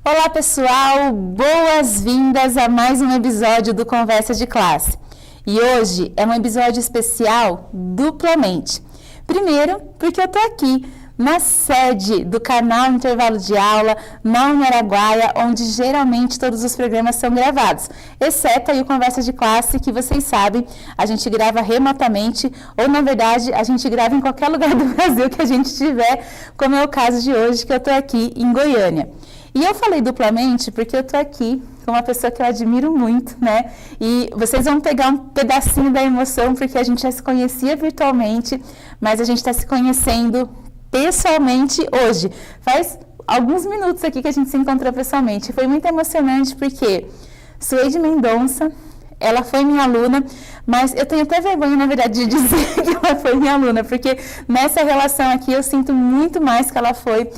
Olá pessoal, boas-vindas a mais um episódio do Conversa de Classe. E hoje é um episódio especial duplamente. Primeiro, porque eu tô aqui na sede do canal Intervalo de Aula, na Araguaia, onde geralmente todos os programas são gravados, exceto aí o Conversa de Classe, que vocês sabem, a gente grava remotamente, ou na verdade a gente grava em qualquer lugar do Brasil que a gente tiver, como é o caso de hoje, que eu tô aqui em Goiânia. E eu falei duplamente porque eu tô aqui com uma pessoa que eu admiro muito, né? E vocês vão pegar um pedacinho da emoção, porque a gente já se conhecia virtualmente, mas a gente está se conhecendo pessoalmente hoje. Faz alguns minutos aqui que a gente se encontrou pessoalmente. Foi muito emocionante porque Suede Mendonça, ela foi minha aluna, mas eu tenho até vergonha, na verdade, de dizer que ela foi minha aluna, porque nessa relação aqui eu sinto muito mais que ela foi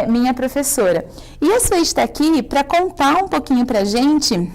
minha professora. E a Suede está aqui para contar um pouquinho para a gente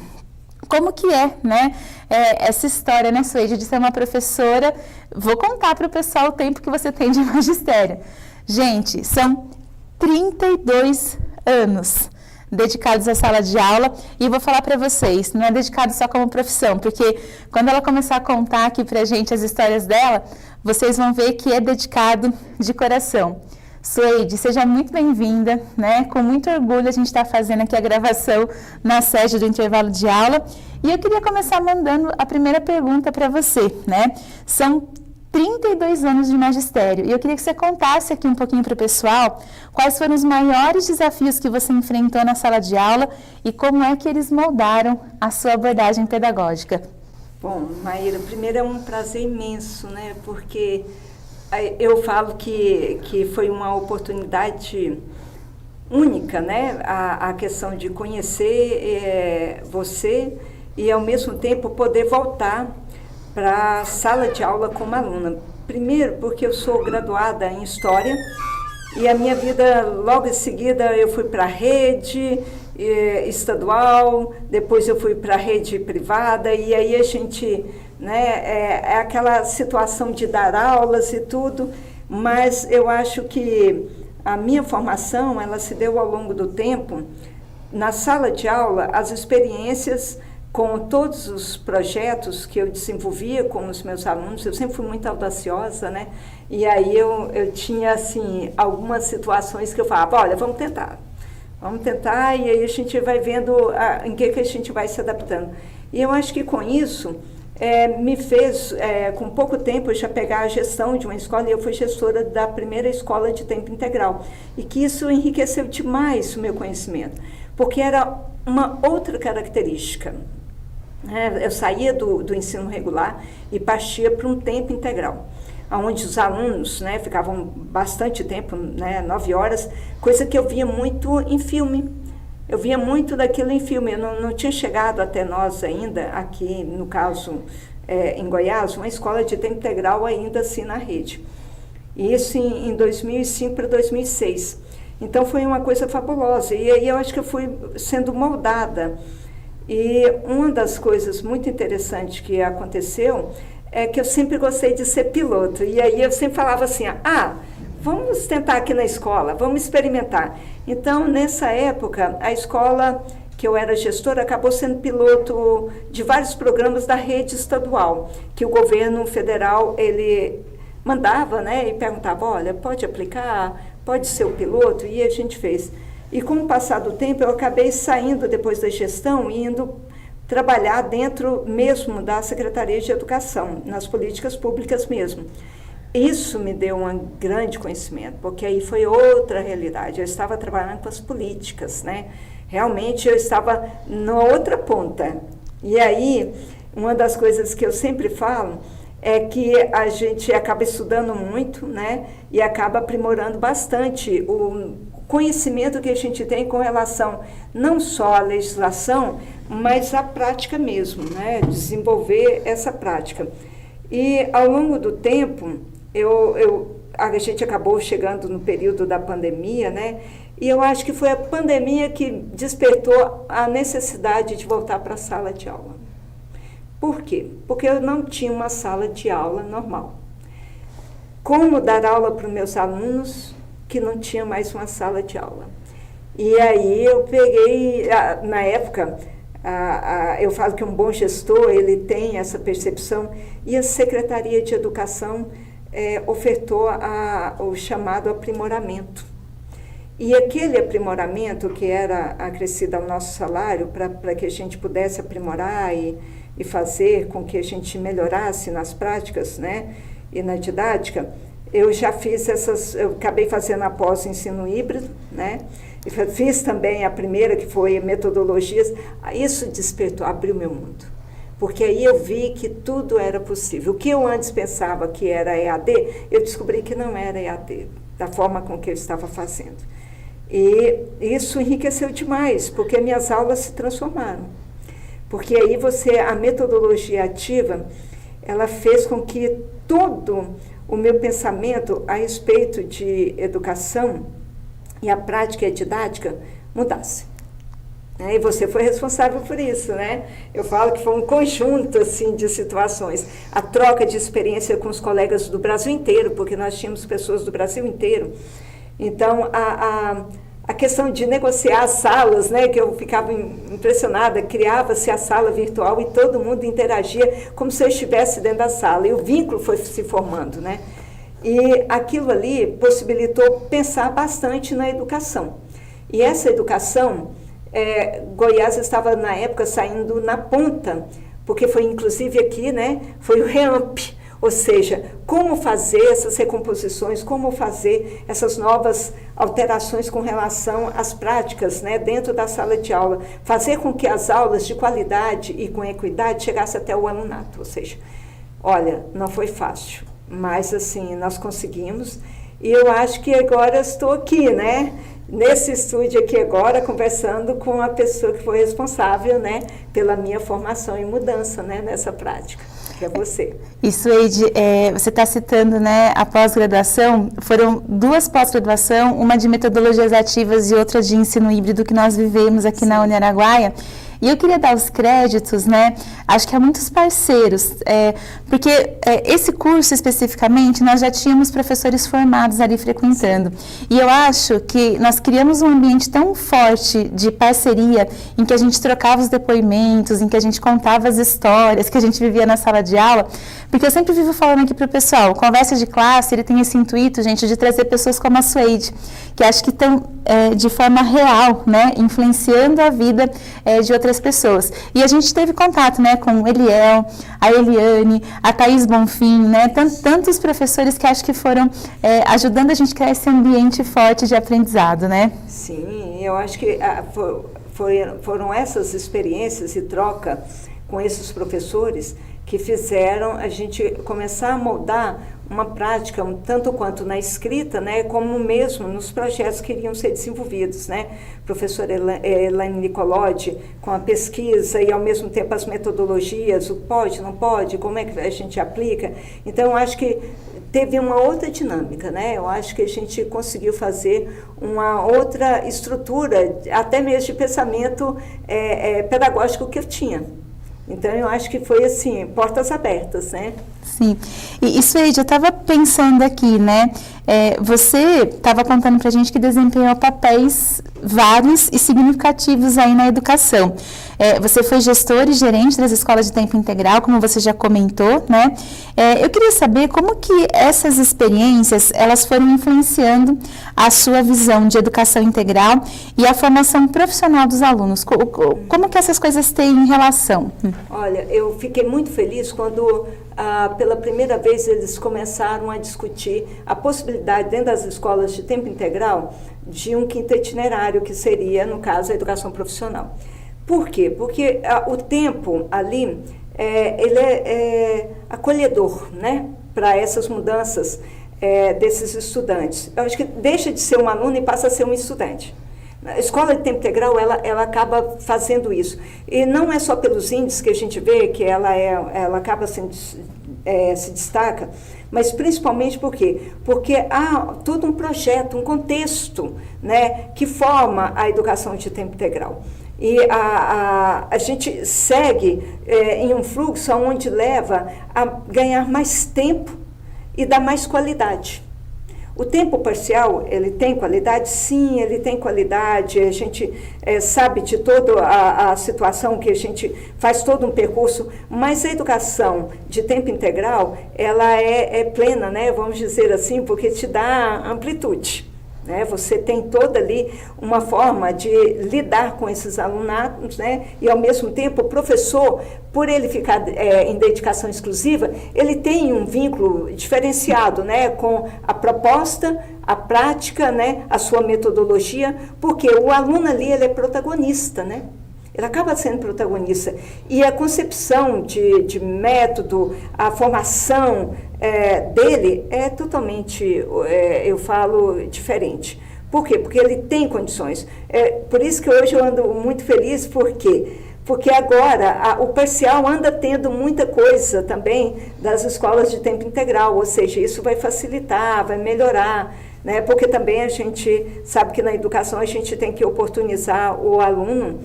como que é, né, essa história, né, Suede, de ser uma professora. Vou contar para o pessoal o tempo que você tem de magistério. Gente, são 32 anos dedicados à sala de aula, e vou falar para vocês, não é dedicado só como profissão, porque quando ela começar a contar aqui para a gente as histórias dela, vocês vão ver que é dedicado de coração. Suede, seja muito bem-vinda, né? Com muito orgulho a gente está fazendo aqui a gravação na sede do Intervalo de Aula, e eu queria começar mandando a primeira pergunta para você, né? São 32 anos de magistério, e eu queria que você contasse aqui um pouquinho para o pessoal quais foram os maiores desafios que você enfrentou na sala de aula e como é que eles moldaram a sua abordagem pedagógica. Bom, Maíra, primeiro é um prazer imenso, né? Porque eu falo que foi uma oportunidade única, né? A questão de conhecer você e, ao mesmo tempo, poder voltar para a sala de aula como aluna. Primeiro, porque eu sou graduada em História e a minha vida, logo em seguida, eu fui para a rede estadual, depois eu fui para a rede privada, e aí a gente, né, é aquela situação de dar aulas e tudo, mas eu acho que a minha formação, ela se deu ao longo do tempo. Na sala de aula, as experiências com todos os projetos que eu desenvolvia com os meus alunos, eu sempre fui muito audaciosa, né? E aí eu tinha, assim, algumas situações que eu falava, olha, vamos tentar, e aí a gente vai vendo em que a gente vai se adaptando. E eu acho que com isso, me fez, com pouco tempo, eu já pegar a gestão de uma escola, e eu fui gestora da primeira escola de tempo integral, e que isso enriqueceu demais o meu conhecimento, porque era uma outra característica. Eu saía do ensino regular e partia para um tempo integral, onde os alunos, né, ficavam bastante tempo, né, 9 horas, coisa que eu via muito em filme. Eu via muito daquilo em filme. Eu não tinha chegado até nós ainda, aqui, no caso, em Goiás, uma escola de tempo integral ainda assim na rede. E isso em 2005 para 2006. Então, foi uma coisa fabulosa. E aí eu acho que eu fui sendo moldada. E uma das coisas muito interessantes que aconteceu é que eu sempre gostei de ser piloto. E aí eu sempre falava assim, vamos tentar aqui na escola, vamos experimentar. Então, nessa época, a escola que eu era gestora acabou sendo piloto de vários programas da rede estadual, que o governo federal, ele mandava, né, e perguntava, olha, pode aplicar, pode ser o piloto, e a gente fez. E com o passar do tempo, eu acabei saindo depois da gestão e indo trabalhar dentro mesmo da Secretaria de Educação, nas políticas públicas mesmo. Isso me deu um grande conhecimento, porque aí foi outra realidade. Eu estava trabalhando com as políticas, né? Realmente eu estava na outra ponta. E aí, uma das coisas que eu sempre falo é que a gente acaba estudando muito, né? E acaba aprimorando bastante o conhecimento que a gente tem com relação não só à legislação, mas à prática mesmo, né? Desenvolver essa prática. E ao longo do tempo, a gente acabou chegando no período da pandemia, né? E eu acho que foi a pandemia que despertou a necessidade de voltar para a sala de aula. Por quê? Porque eu não tinha uma sala de aula normal. Como dar aula para os meus alunos que não tinha mais uma sala de aula? E aí eu peguei, na época, eu falo que um bom gestor, ele tem essa percepção, e a Secretaria de Educação ofertou o chamado aprimoramento. E aquele aprimoramento, que era acrescido ao nosso salário, para que a gente pudesse aprimorar e fazer com que a gente melhorasse nas práticas, né, e na didática, eu já fiz eu acabei fazendo a pós-ensino híbrido, né, e fiz também a primeira, que foi metodologias. Isso despertou, abriu meu mundo. Porque aí eu vi que tudo era possível. O que eu antes pensava que era EAD, eu descobri que não era EAD, da forma com que eu estava fazendo. E isso enriqueceu demais, porque minhas aulas se transformaram. Porque aí a metodologia ativa, ela fez com que todo o meu pensamento a respeito de educação e a prática e a didática mudasse. E você foi responsável por isso, né? Eu falo que foi um conjunto, assim, de situações. A troca de experiência com os colegas do Brasil inteiro, porque nós tínhamos pessoas do Brasil inteiro. Então, a questão de negociar as salas, né, que eu ficava impressionada, criava-se a sala virtual e todo mundo interagia como se eu estivesse dentro da sala. E o vínculo foi se formando, né? E aquilo ali possibilitou pensar bastante na educação. E essa educação, Goiás estava, na época, saindo na ponta, porque foi, inclusive, aqui, né, foi o REAMP, ou seja, como fazer essas recomposições, como fazer essas novas alterações com relação às práticas, né, dentro da sala de aula, fazer com que as aulas de qualidade e com equidade chegassem até o alunato. Ou seja, olha, não foi fácil, mas assim, nós conseguimos, e eu acho que agora estou aqui, né, nesse estúdio aqui agora, conversando com a pessoa que foi responsável, né, pela minha formação e mudança, né, nessa prática, que é você. Isso, Eide, você está citando, né, a pós-graduação. Foram 2 pós-graduação, uma de metodologias ativas e outra de ensino híbrido que nós vivemos aqui na Uniaraguaia. E eu queria dar os créditos, né, acho que há muitos parceiros, porque esse curso especificamente, nós já tínhamos professores formados ali frequentando. E eu acho que nós criamos um ambiente tão forte de parceria, em que a gente trocava os depoimentos, em que a gente contava as histórias que a gente vivia na sala de aula, porque eu sempre vivo falando aqui para o pessoal, Conversa de Classe, ele tem esse intuito, gente, de trazer pessoas como a Suede, que acho que estão de forma real, né, influenciando a vida de outras pessoas. E a gente teve contato, né, com o Eliel, a Eliane, a Thaís Bonfim, né, tantos professores que acho que foram ajudando a gente a criar esse ambiente forte de aprendizado, né? Sim, eu acho que foram essas experiências e troca com esses professores que fizeram a gente começar a moldar uma prática, tanto quanto na escrita, né, como mesmo nos projetos que iriam ser desenvolvidos, né? Professora Elaine Nicolodi, com a pesquisa e, ao mesmo tempo, as metodologias, o pode, não pode, como é que a gente aplica. Então, eu acho que teve uma outra dinâmica, né? Eu acho que a gente conseguiu fazer uma outra estrutura, até mesmo de pensamento pedagógico que eu tinha. Então, eu acho que foi, assim, portas abertas, né? Sim. E Suede, eu estava pensando aqui, né? Você estava contando para a gente que desempenhou papéis vários e significativos aí na educação. Você foi gestor e gerente das escolas de tempo integral, como você já comentou, né? Eu queria saber como que essas experiências, elas foram influenciando a sua visão de educação integral e a formação profissional dos alunos. Como que essas coisas têm relação? Olha, eu fiquei muito feliz quando pela primeira vez eles começaram a discutir a possibilidade, dentro das escolas de tempo integral, de um quinto itinerário, que seria, no caso, a educação profissional. Por quê? Porque o tempo ali, ele é acolhedor, né, para essas mudanças desses estudantes. Eu acho que deixa de ser um aluno e passa a ser um estudante. A escola de tempo integral, ela acaba fazendo isso. E não é só pelos índices que a gente vê que ela acaba se destaca, mas principalmente por quê? Porque há todo um projeto, um contexto, né, que forma a educação de tempo integral. E a gente segue em um fluxo onde leva a ganhar mais tempo e dar mais qualidade. O tempo parcial, ele tem qualidade? Sim, ele tem qualidade. A gente sabe de toda a situação que a gente faz todo um percurso, mas a educação de tempo integral, ela é plena, né? Vamos dizer assim, porque te dá amplitude. Né? Você tem toda ali uma forma de lidar com esses alunados, né? E ao mesmo tempo o professor, por ele ficar em dedicação exclusiva, ele tem um vínculo diferenciado, né? Com a proposta, a prática, né? A sua metodologia, porque o aluno ali ele é protagonista, né? Ele acaba sendo protagonista. E a concepção de método, a formação dele é totalmente, eu falo, diferente. Por quê? Porque ele tem condições. Por isso que hoje eu ando muito feliz, por quê? Porque agora o parcial anda tendo muita coisa também das escolas de tempo integral, ou seja, isso vai facilitar, vai melhorar, né? Porque também a gente sabe que na educação a gente tem que oportunizar o aluno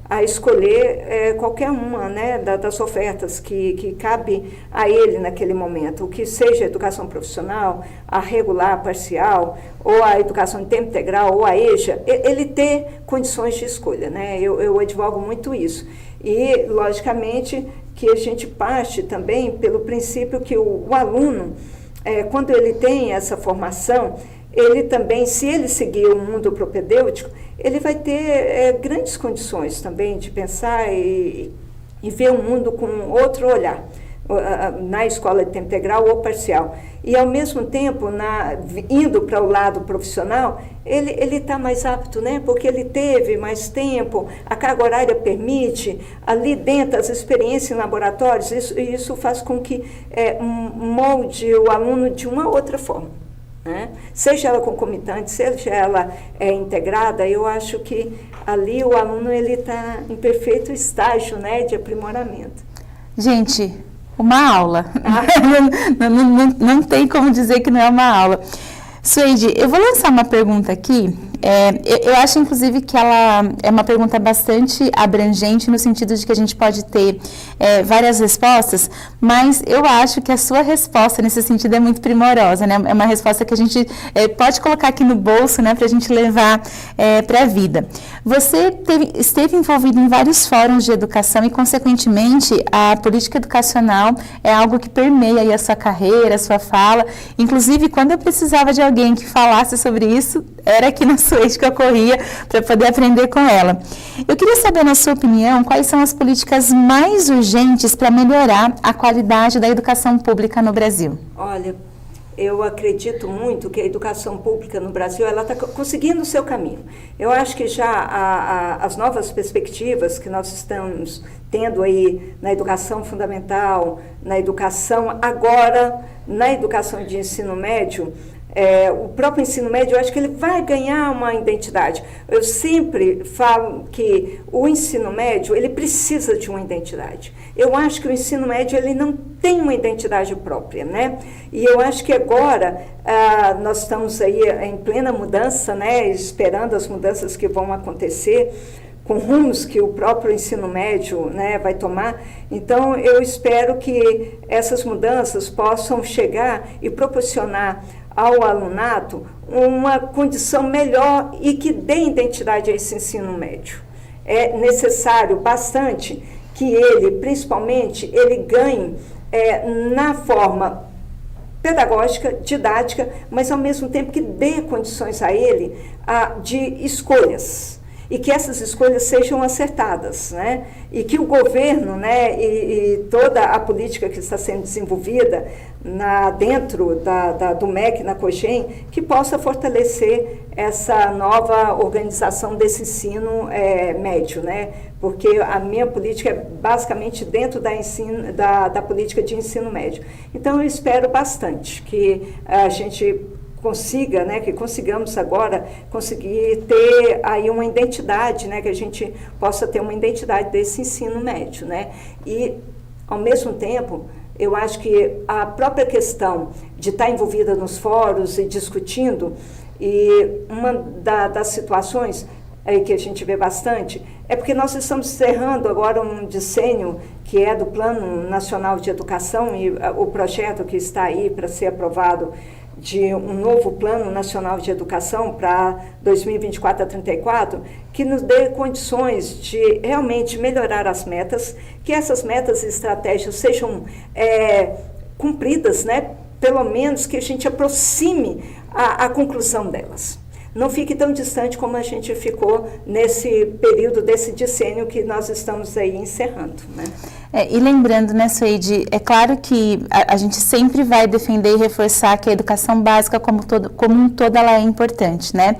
a escolher qualquer uma, né, das ofertas que cabe a ele naquele momento, o que seja a educação profissional, a regular, a parcial, ou a educação em tempo integral, ou a EJA, ele ter condições de escolha, né? Eu advogo muito isso. E, logicamente, que a gente parte também pelo princípio que o aluno, quando ele tem essa formação, ele também, se ele seguir o mundo propedêutico, ele vai ter grandes condições também de pensar e ver o mundo com outro olhar, na escola de tempo integral ou parcial. E, ao mesmo tempo, indo para o lado profissional, ele está mais apto, né? Porque ele teve mais tempo, a carga horária permite, ali dentro, as experiências em laboratórios, isso faz com que molde o aluno de uma outra forma. Né? Seja ela concomitante, seja ela integrada, eu acho que ali o aluno está em perfeito estágio, né, de aprimoramento. Gente, uma aula. Não tem como dizer que não é uma aula. Suede, eu vou lançar uma pergunta aqui. Eu acho, inclusive, que ela é uma pergunta bastante abrangente, no sentido de que a gente pode ter várias respostas, mas eu acho que a sua resposta, nesse sentido, é muito primorosa, né? É uma resposta que a gente pode colocar aqui no bolso, né, para a gente levar para a vida. Você esteve envolvido em vários fóruns de educação e, consequentemente, a política educacional é algo que permeia aí a sua carreira, a sua fala. Inclusive, quando eu precisava de alguém que falasse sobre isso, era aqui na Suede que eu corria para poder aprender com ela. Eu queria saber, na sua opinião, quais são as políticas mais urgentes para melhorar a qualidade da educação pública no Brasil? Olha, eu acredito muito que a educação pública no Brasil ela está conseguindo o seu caminho. Eu acho que já as novas perspectivas que nós estamos tendo aí na educação fundamental, na educação agora, na educação de ensino médio, o próprio ensino médio, eu acho que ele vai ganhar uma identidade. Eu sempre falo que o ensino médio, ele precisa de uma identidade. Eu acho que o ensino médio, ele não tem uma identidade própria, né? E eu acho que agora nós estamos aí em plena mudança, né? Esperando as mudanças que vão acontecer, com rumos que o próprio ensino médio, né, vai tomar. Então, eu espero que essas mudanças possam chegar e proporcionar ao alunado uma condição melhor e que dê identidade a esse ensino médio. É necessário bastante que ele, principalmente, ele ganhe na forma pedagógica, didática, mas ao mesmo tempo que dê condições a ele de escolhas. E que essas escolhas sejam acertadas, né? E que o governo, né, e toda a política que está sendo desenvolvida dentro do MEC, na COGEM, que possa fortalecer essa nova organização desse ensino médio, né? Porque a minha política é basicamente dentro da política de ensino médio. Então, eu espero bastante que a gente consiga, né, que consigamos agora conseguir ter aí uma identidade, né, que a gente possa ter uma identidade desse ensino médio, né, e ao mesmo tempo eu acho que a própria questão de estar envolvida nos fóruns e discutindo, e uma das situações aí que a gente vê bastante é porque nós estamos encerrando agora um decênio que é do Plano Nacional de Educação e o projeto que está aí para ser aprovado de um novo Plano Nacional de Educação para 2024 a 34, que nos dê condições de realmente melhorar as metas, que essas metas e estratégias sejam cumpridas, né? Pelo menos que a gente aproxime a conclusão delas. Não fique tão distante como a gente ficou nesse período desse decênio que nós estamos aí encerrando, né? E lembrando, né, Suede, é claro que a gente sempre vai defender e reforçar que a educação básica como um todo ela é importante, né?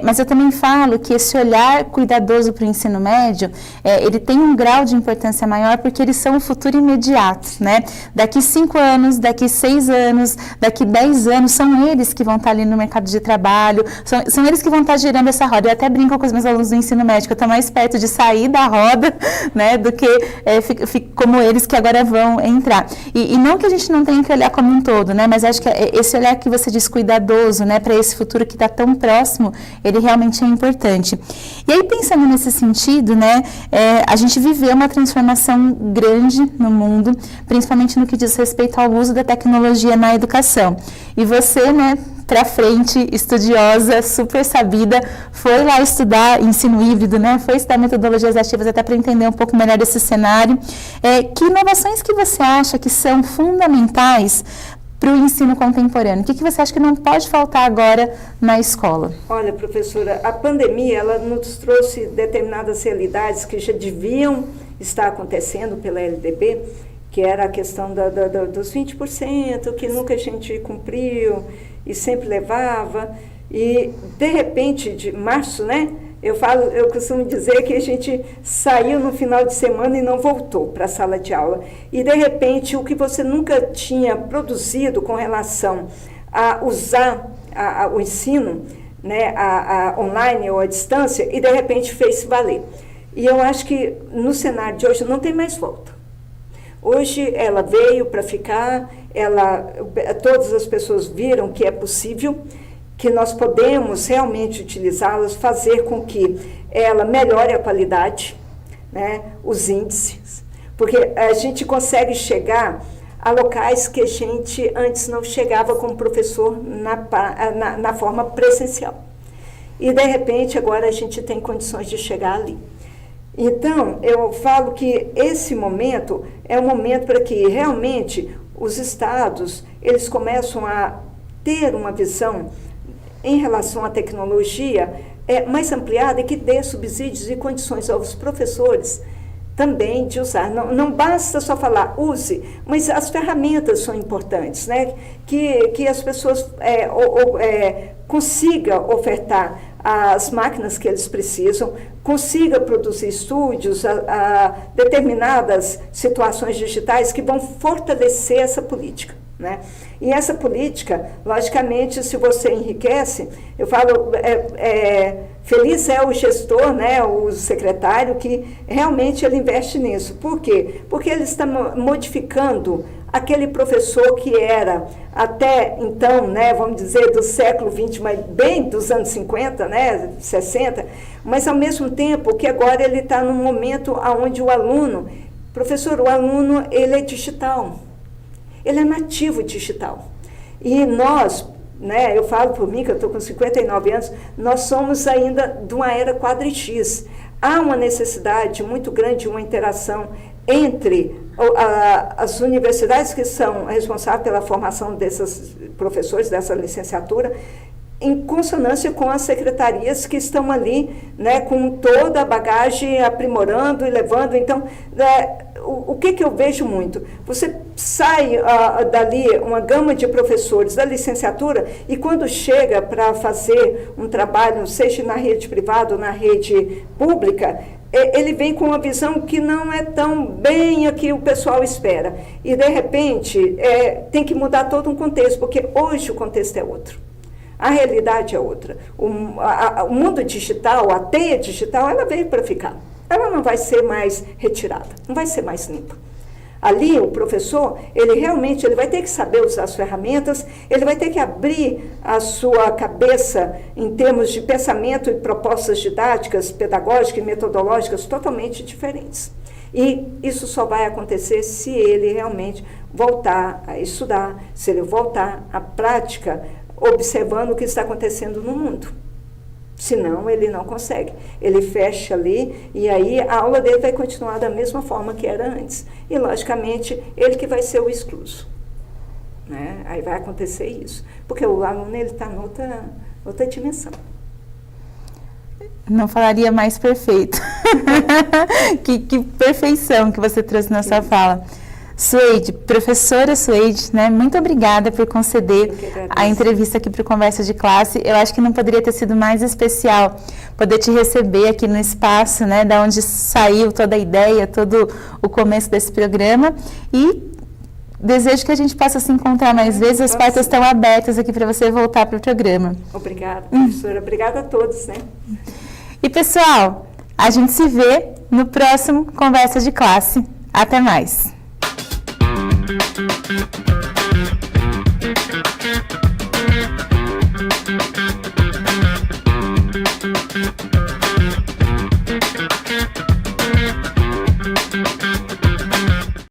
Mas eu também falo que esse olhar cuidadoso para o ensino médio, ele tem um grau de importância maior porque eles são o futuro imediato, né? Daqui 5 anos, daqui 6 anos, daqui 10 anos, são eles que vão estar ali no mercado de trabalho, são eles que vão estar girando essa roda. Eu até brinco com os meus alunos do ensino médio, que eu estou mais perto de sair da roda, né, do que como eles que agora vão entrar. E não que a gente não tenha que olhar como um todo, né? Mas acho que esse olhar que você diz cuidadoso, né, para esse futuro que está tão próximo, ele realmente é importante. E aí, pensando nesse sentido, né, a gente viveu uma transformação grande no mundo, principalmente no que diz respeito ao uso da tecnologia na educação. E você, né, para frente, estudiosa, super sabida, foi lá estudar ensino híbrido, né? Foi estudar metodologias ativas até para entender um pouco melhor esse cenário. Que inovações que você acha que são fundamentais para o ensino contemporâneo? O que você acha que não pode faltar agora na escola? Olha, professora, a pandemia ela nos trouxe determinadas realidades que já deviam estar acontecendo pela LDB, que era a questão dos 20%, que nunca a gente cumpriu e sempre levava. E, de repente, de março, né? Eu costumo dizer que a gente saiu no final de semana e não voltou para a sala de aula. E, de repente, o que você nunca tinha produzido com relação a usar o ensino, né, online ou à distância, e, de repente, fez valer. E eu acho que, no cenário de hoje, não tem mais volta. Hoje ela veio para ficar, todas as pessoas viram que é possível, que nós podemos realmente utilizá-las, fazer com que ela melhore a qualidade, né, os índices, porque a gente consegue chegar a locais que a gente antes não chegava como professor na forma presencial. E, de repente, agora a gente tem condições de chegar ali. Então, eu falo que esse momento é um momento para que realmente os estados, eles começam a ter uma visão em relação à tecnologia mais ampliada e que dê subsídios e condições aos professores também de usar. Não basta só falar, use, mas as ferramentas são importantes, né? Que as pessoas consigam ofertar as máquinas que eles precisam, consiga produzir estúdios a determinadas situações digitais que vão fortalecer essa política, né? E essa política, logicamente, se você enriquece, eu falo, feliz é o gestor, né, o secretário, que realmente ele investe nisso. Por quê? Porque ele está modificando aquele professor que era até então, né, vamos dizer, do século XX, mas bem dos anos 50, né, 60, mas ao mesmo tempo que agora ele está num momento onde o aluno, professor, o aluno, ele é digital, ele é nativo digital. E nós, né, eu falo por mim, que eu estou com 59 anos, nós somos ainda de uma era 4X. Há uma necessidade muito grande de uma interação entre as universidades que são responsáveis pela formação desses professores, dessa licenciatura, em consonância com as secretarias que estão ali, né, com toda a bagagem, aprimorando e levando. Então, o que eu vejo muito? Você sai dali uma gama de professores da licenciatura e quando chega para fazer um trabalho, seja na rede privada ou na rede pública, ele vem com uma visão que não é tão bem a que o pessoal espera. E, de repente, tem que mudar todo um contexto, porque hoje o contexto é outro. A realidade é outra. O mundo digital, a teia digital, ela veio para ficar. Ela não vai ser mais retirada, não vai ser mais limpa. Ali, o professor, ele vai ter que saber usar as ferramentas, ele vai ter que abrir a sua cabeça em termos de pensamento e propostas didáticas, pedagógicas e metodológicas totalmente diferentes. E isso só vai acontecer se ele realmente voltar a estudar, se ele voltar à prática, observando o que está acontecendo no mundo. Senão, ele não consegue. Ele fecha ali e aí a aula dele vai continuar da mesma forma que era antes. E, logicamente, ele que vai ser o excluso. Né? Aí vai acontecer isso. Porque o aluno está em outra dimensão. Não falaria mais perfeito. que perfeição que você trouxe na sua fala. Suede, professora Suede, né, muito obrigada por conceder a entrevista aqui para o Conversa de Classe. Eu acho que não poderia ter sido mais especial poder te receber aqui no espaço, né, da onde saiu toda a ideia, todo o começo desse programa. E desejo que a gente possa se encontrar mais vezes. As portas estão abertas aqui para você voltar para o programa. Obrigada, professora. Obrigada a todos, né? E, pessoal, a gente se vê no próximo Conversa de Classe. Até mais!